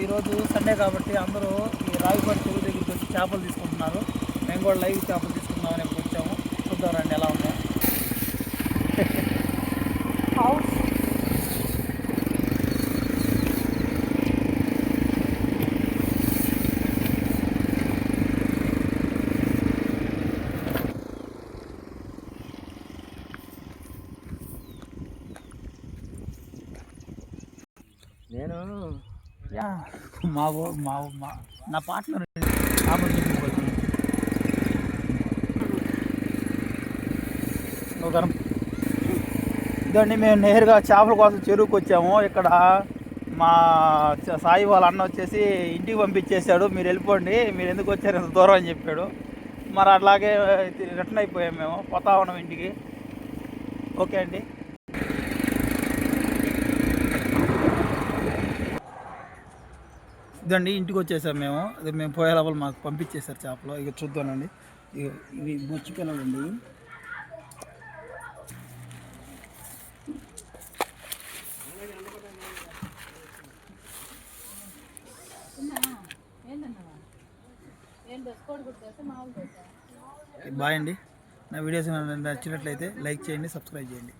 ఈరోజు సండే కాబట్టి అందరూ ఈ రావిపాటి చెరువు దగ్గరికి వచ్చి చేపలు తీసుకుంటున్నారు. మేము కూడా లైవ్ చేపలు తీసుకుందామని ఇప్పుడు వచ్చాము. చూద్దాం రండి ఎలా ఉందో. నేను నా పార్ట్నర్ ఇదండి, మేము నేరుగా చేపల కోసం చెరువుకి వచ్చాము. ఇక్కడ మా సాయి వాళ్ళ అన్న వచ్చేసి ఇంటికి పంపించేశాడు, మీరు వెళ్ళిపోండి, మీరు ఎందుకు వచ్చారు ఇంత దూరం అని చెప్పాడు. మరి అట్లాగే రిటర్న్ అయిపోయాము, మేము పోతా ఉన్నాం ఇంటికి. ఓకే అండి. ఇదండి, ఇంటికి వచ్చేసాం మేము. అది మేము పోయే లోపల మాకు పంపించేశారు చేపలు. ఇక చూద్దానండి, ఇవి బొచ్చి పిల్లలండి. బాయ్ అండి. నా వీడియోస్ నచ్చినట్లయితే లైక్ చేయండి, సబ్స్క్రైబ్ చేయండి.